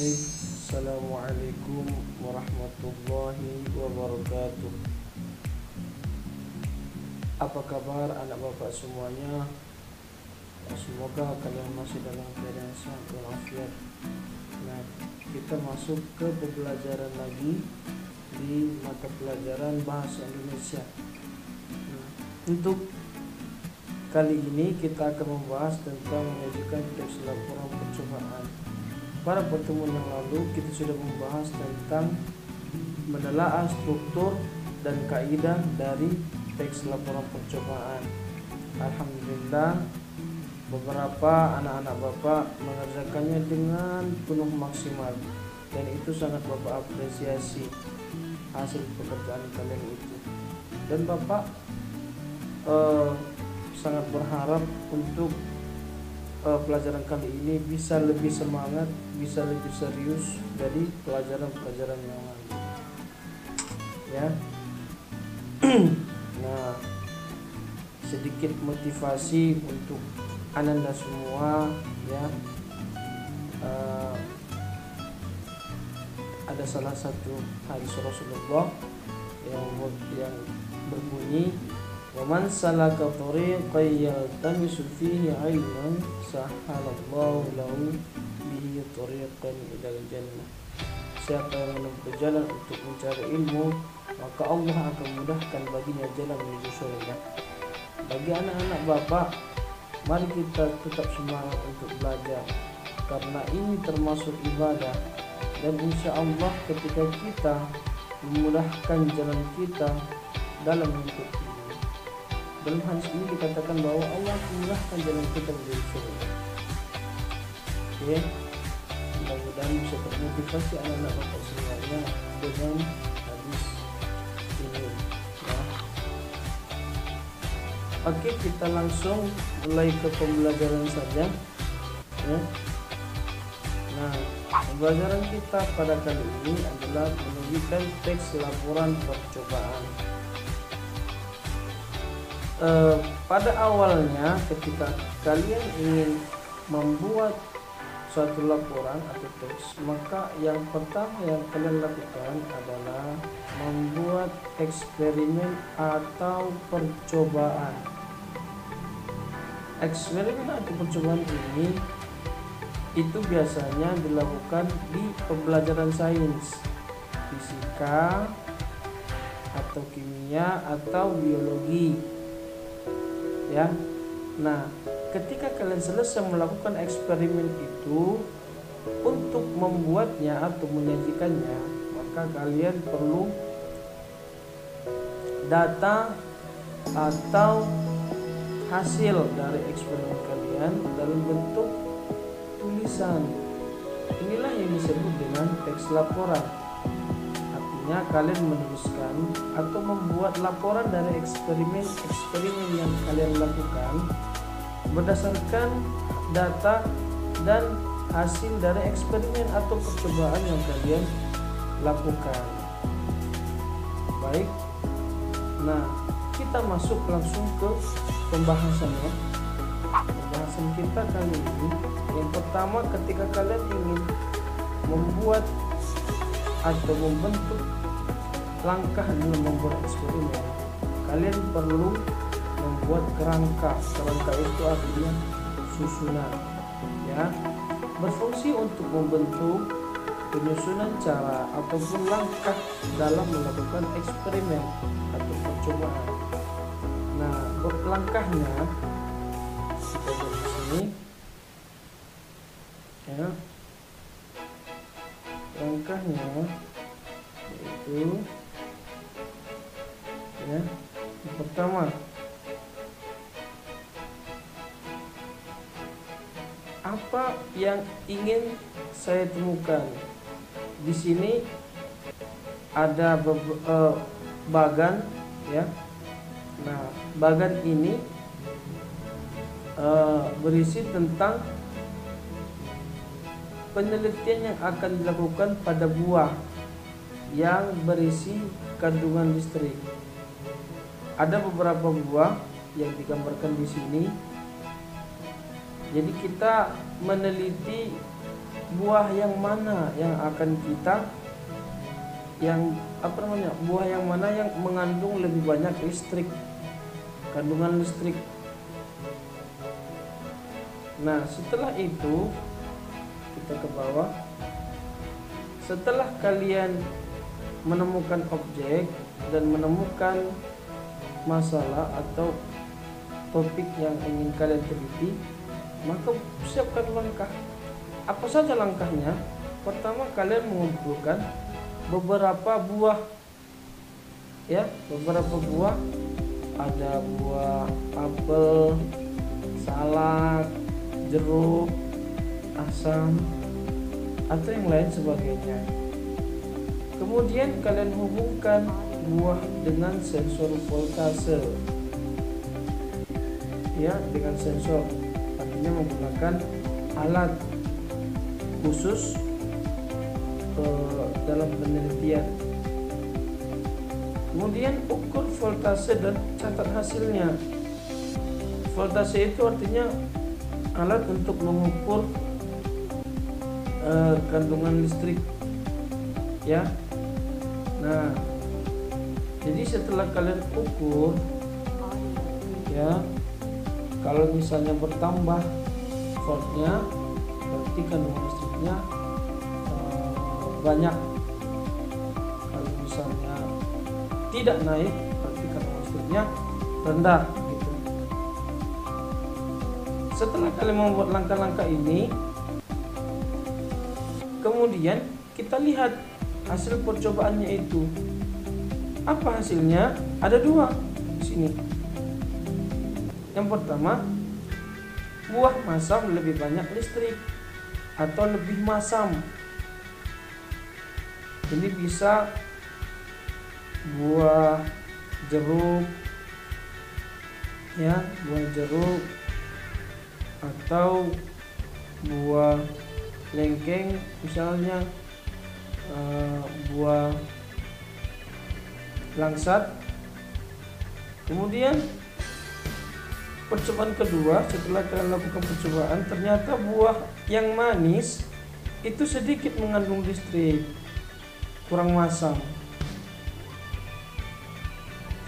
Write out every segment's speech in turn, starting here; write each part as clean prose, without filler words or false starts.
Baik, Assalamualaikum warahmatullahi wabarakatuh. Apa kabar anak bapak semuanya? Semoga kalian masih dalam keadaan sehat walafiat. Nah, kita masuk ke pembelajaran lagi di mata pelajaran bahasa Indonesia. Untuk kali ini kita akan membahas tentang mengajukan teks laporan percobaan. Pada pertemuan yang lalu kita sudah membahas tentang menelaah struktur dan kaidah dari teks laporan percobaan. Alhamdulillah beberapa anak-anak bapak mengerjakannya dengan penuh maksimal dan itu sangat bapak apresiasi hasil pekerjaan kalian itu. Dan bapak sangat berharap untuk pelajaran kali ini bisa lebih semangat, bisa lebih serius dari pelajaran-pelajaran yang lalu. Ya. Nah, sedikit motivasi untuk Ananda semua, ya. Ada salah satu hadis Rasulullah yang berbunyi, "Waman salaka tariqan yaltamisu fihi 'ilman sahhalallahu lahu bihi tariqan ilal jannah." Siapa yang menempuh jalan untuk mencari ilmu, maka Allah akan mudahkan baginya jalan menuju surga. Bagi anak-anak bapak, mari kita tetap semangat untuk belajar, karena ini termasuk ibadah. Dan insya Allah ketika kita memudahkan jalan kita dalam hidup ini, dalam hadis ini dikatakan bahwa Allah memudahkan jalan kita menuju surga. Oke, mudah-mudahan bisa termotivasi anak-anak bapak semuanya dengan hadis ini. Nah, oke, kita langsung mulai ke pembelajaran saja. Ya. Nah, pembelajaran kita pada kali ini adalah menuliskan teks laporan percobaan. Pada awalnya ketika kalian ingin membuat suatu laporan atau teks, maka yang pertama yang kalian lakukan adalah membuat eksperimen atau percobaan. Eksperimen atau percobaan ini itu biasanya dilakukan di pembelajaran sains, fisika atau kimia atau biologi. Ya. Nah, ketika kalian selesai melakukan eksperimen itu, untuk membuatnya atau menyajikannya, maka kalian perlu data atau hasil dari eksperimen kalian dalam bentuk tulisan. Inilah yang disebut dengan teks laporan. Artinya kalian menuliskan atau membuat laporan dari eksperimen yang kalian lakukan berdasarkan data dan hasil dari eksperimen atau percobaan yang kalian lakukan. Baik. Nah, kita masuk langsung ke pembahasannya. Pembahasan kita kali ini, yang pertama, ketika kalian ingin membuat atau membentuk langkah dalam membuat eksperimen, kalian perlu membuat kerangka. Kerangka itu artinya susunan, ya, berfungsi untuk membentuk penyusunan cara ataupun langkah dalam melakukan eksperimen atau percobaan. Nah, langkahnya kita lihat di sini, ya. Langkahnya yaitu, ya, yang pertama, apa yang ingin saya temukan? Di sini ada bagan, ya. Nah, bagan ini berisi tentang penelitian yang akan dilakukan pada buah yang berisi kandungan listrik. Ada beberapa buah yang digambarkan di sini. Jadi kita meneliti buah yang mana yang akan kita buah yang mana yang mengandung lebih banyak listrik, kandungan listrik. Nah, setelah itu kita ke bawah. Setelah kalian menemukan objek dan menemukan masalah atau topik yang ingin kalian teliti, maka siapkan langkah. Apa saja langkahnya? Pertama, kalian mengumpulkan beberapa buah, ya, beberapa buah. Ada buah apel, salak, jeruk, asam, atau yang lain sebagainya. Kemudian kalian hubungkan buah dengan sensor voltase, ya, dengan sensor, artinya menggunakan alat khusus dalam penelitian. Kemudian ukur voltase dan catat hasilnya. Voltase itu artinya alat untuk mengukur kandungan listrik, ya. Nah, jadi setelah kalian ukur, ya, kalau misalnya bertambah voltnya, berarti kandungan listriknya banyak. Kalau misalnya tidak naik, berarti kandungan listriknya rendah, gitu. Setelah kalian membuat langkah-langkah ini, kemudian kita lihat hasil percobaannya itu. Apa hasilnya? Ada dua di sini. Yang pertama, buah masam lebih banyak listrik atau lebih masam. Ini bisa buah jeruk, ya, buah jeruk atau buah lengkeng, misalnya buah langsat. Kemudian percobaan kedua, setelah kalian lakukan percobaan, ternyata buah yang manis itu sedikit mengandung listrik, kurang masam.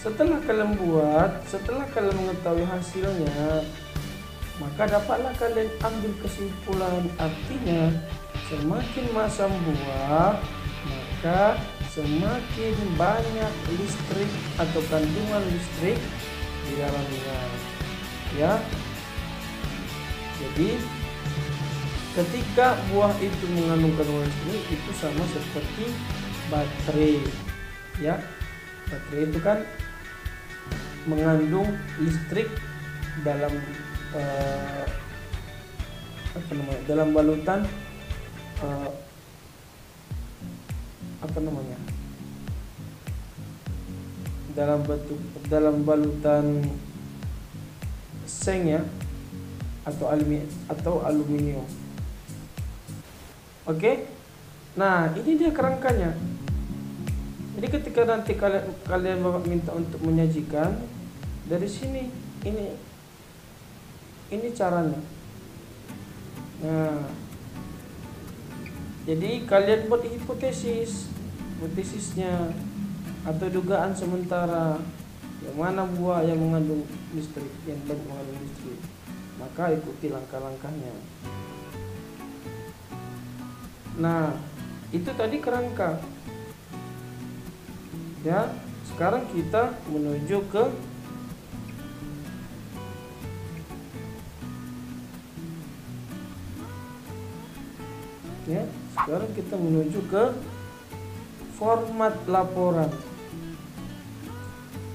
Setelah kalian mengetahui hasilnya, maka dapatlah kalian ambil kesimpulan. Artinya, semakin masam buah, maka semakin banyak listrik atau kandungan listrik di dalamnya, ya. Jadi ketika buah itu mengandung kandungan listrik, itu sama seperti baterai, ya. Baterai itu kan mengandung listrik dalam dalam balutan dalam balutan seng, ya, atau aluminium. Oke. Nah, ini dia kerangkanya. Jadi ketika nanti kalian bapak minta untuk menyajikan, dari sini ini caranya. Nah, jadi kalian buat hipotesisnya atau dugaan sementara, yang mana buah yang mengandung listrik, yang banyak mengandung listrik, maka ikuti langkah-langkahnya. Nah, itu tadi kerangka, ya. Sekarang kita menuju ke sekarang kita menuju ke format laporan.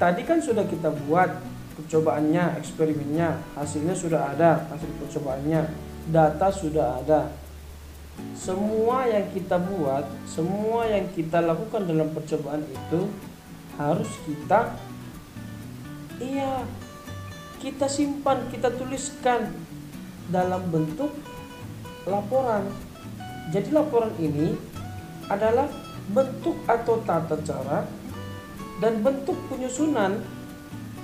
Tadi kan sudah kita buat percobaannya, eksperimennya, hasilnya sudah ada, hasil percobaannya, data sudah ada. Semua yang kita buat, semua yang kita lakukan dalam percobaan itu harus kita simpan, kita tuliskan dalam bentuk laporan. Jadi laporan ini adalah bentuk atau tata cara dan bentuk penyusunan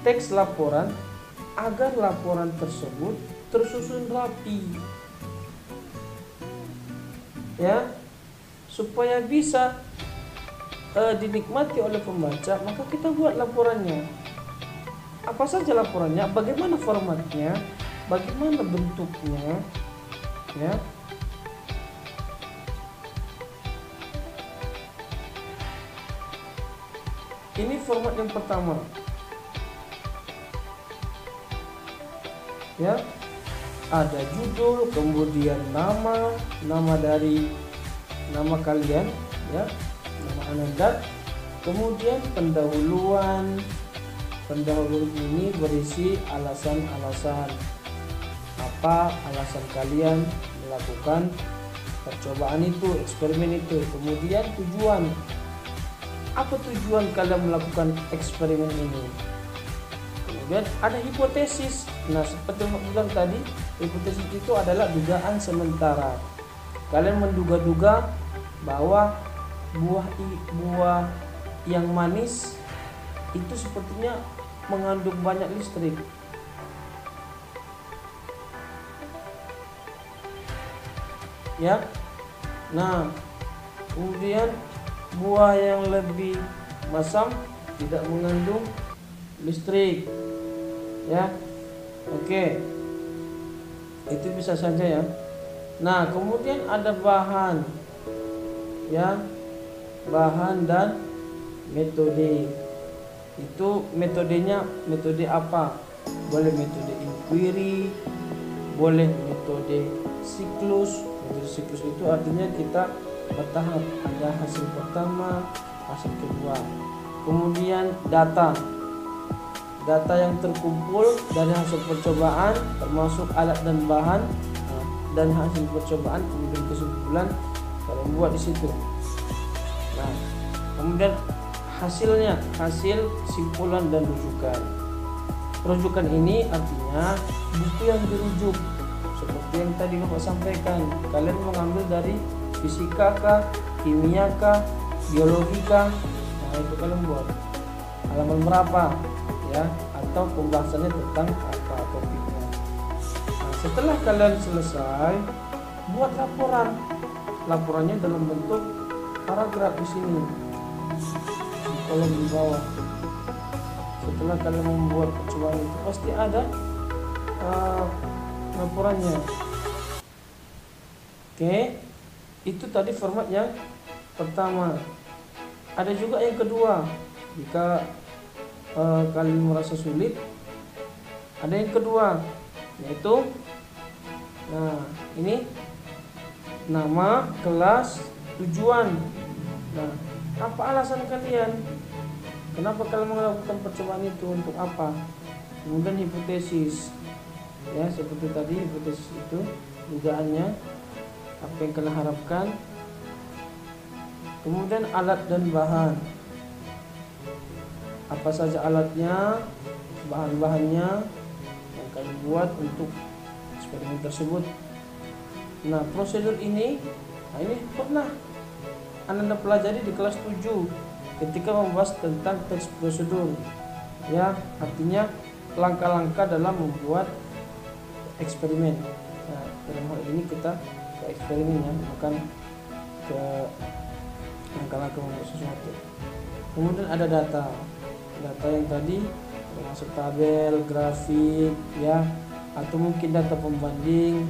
teks laporan agar laporan tersebut tersusun rapi. ya, supaya bisa dinikmati oleh pembaca, maka kita buat laporannya. Apa saja laporannya, bagaimana formatnya, bagaimana bentuknya, ya. Ini format yang pertama, ya. Ada judul, kemudian nama dari nama kalian, ya, nama Ananda, kemudian pendahuluan ini berisi alasan-alasan apa alasan kalian melakukan percobaan itu, eksperimen itu, kemudian tujuan, apa tujuan kalian melakukan eksperimen ini, kemudian ada hipotesis. Nah, seperti yang saya bilang tadi, hipotesis itu adalah dugaan sementara. Kalian menduga-duga bahwa buah yang manis itu sepertinya mengandung banyak listrik. Ya. Nah, kemudian buah yang lebih masam tidak mengandung listrik. Ya. Oke. Itu bisa saja ya. Nah, kemudian ada bahan, ya, bahan dan metode. Itu metodenya metode apa? Boleh metode inquiry, boleh metode siklus. Metode siklus itu artinya kita bertahap, ada hasil pertama, hasil kedua. Kemudian data yang terkumpul dari hasil percobaan, termasuk alat dan bahan, dan hasil percobaan, kemudian kesimpulan kalian buat di situ. Nah, kemudian hasil kesimpulan dan rujukan. Rujukan ini artinya buku yang dirujuk, seperti yang tadi Bapak sampaikan. Kalian mengambil dari fisika kah, kimia kah, biologi kah, nah itu kalian buat halaman berapa, ya, atau pembahasannya tentang apa topiknya. Nah, setelah kalian selesai, buat laporannya dalam bentuk paragraf di sini, di kolom di bawah. Setelah kalian membuat percobaan itu pasti ada laporannya. Oke, itu tadi format yang pertama. Ada juga yang kedua. Jika kalian merasa sulit, ada yang kedua, yaitu, nah, ini nama, kelas, tujuan. Nah, apa alasan kalian? Kenapa kalian melakukan percobaan itu, untuk apa? Kemudian hipotesis, ya, seperti tadi hipotesis itu dugaannya, apa yang kalian harapkan. Kemudian alat dan bahan, apa saja alatnya, bahan-bahannya yang kalian buat untuk eksperimen tersebut. Nah, prosedur ini, pernah Anda pelajari di kelas 7 ketika membahas tentang teks prosedur, ya, artinya langkah-langkah dalam membuat eksperimen. Nah, dalam hal ini kita ke eksperimen, ya, bukan ke langkah-langkah membuat sesuatu. Kemudian ada data yang tadi termasuk tabel, grafik, ya, atau mungkin data pembanding.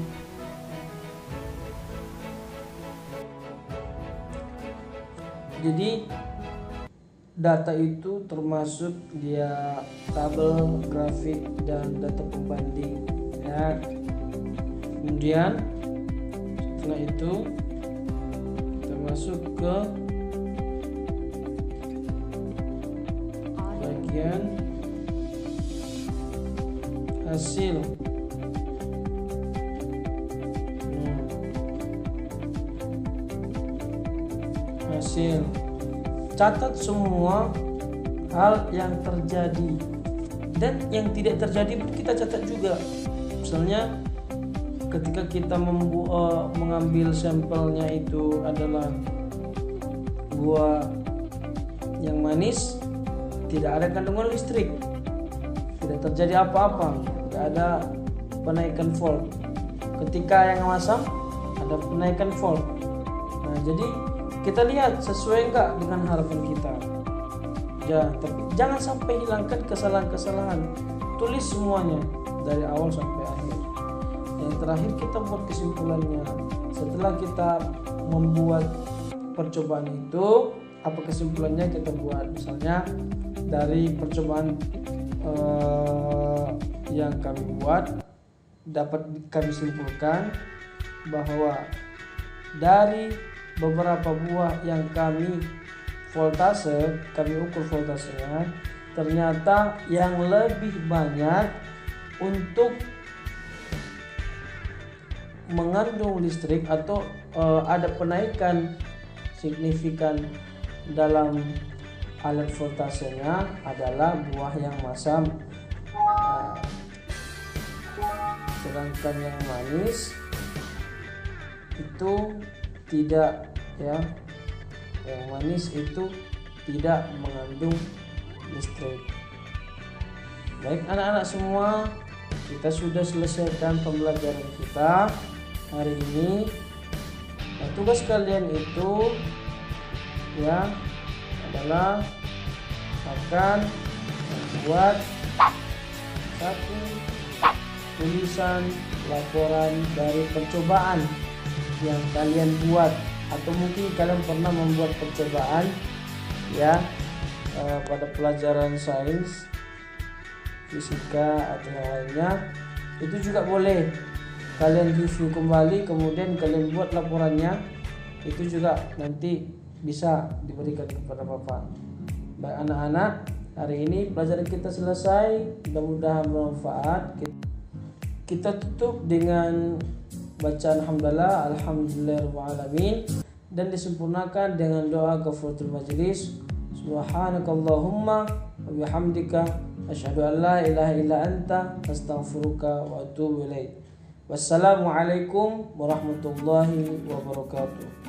Jadi data itu termasuk dia tabel, grafik, dan data pembanding, ya. Kemudian setelah itu kita masuk ke bagian hasil. Catat semua hal yang terjadi, dan yang tidak terjadi pun kita catat juga. Misalnya ketika kita mengambil sampelnya itu adalah buah yang manis, tidak ada kandungan listrik, tidak terjadi apa-apa, tidak ada penaikan volt. Ketika yang masam ada penaikan volt. Nah, jadi kita lihat sesuai enggak dengan harapan kita. Ya, tapi jangan sampai hilangkan kesalahan-kesalahan. Tulis semuanya dari awal sampai akhir. Yang terakhir kita buat kesimpulannya. Setelah kita membuat percobaan itu, apa kesimpulannya kita buat? Misalnya dari percobaan yang kami buat, dapat kami simpulkan bahwa dari beberapa buah yang kami ukur voltasenya, ternyata yang lebih banyak untuk mengandung listrik atau ada penaikan signifikan dalam alat voltasenya adalah buah yang masam. Sedangkan yang manis itu tidak, ya, yang manis itu tidak mengandung listrik. Baik anak-anak semua, kita sudah selesaikan pembelajaran kita hari ini. Nah, tugas kalian itu ya adalah akan membuat satu tulisan laporan dari percobaan yang kalian buat, atau mungkin kalian pernah membuat percobaan ya pada pelajaran sains, fisika atau yang lainnya. Itu juga boleh kalian review kembali, kemudian kalian buat laporannya. Itu juga nanti bisa diberikan kepada Bapak. Baik anak-anak, hari ini pelajaran kita selesai, mudah-mudahan bermanfaat. Kita tutup dengan bacaan hamdalah, alhamdulillahirrahmanirrahim, dan disempurnakan dengan doa kafaratul majlis. Subhanakallahumma wa bihamdika asyhadu an la ilaha illa anta astaghfiruka wa atubu ilaik. Wassalamualaikum warahmatullahi wabarakatuh.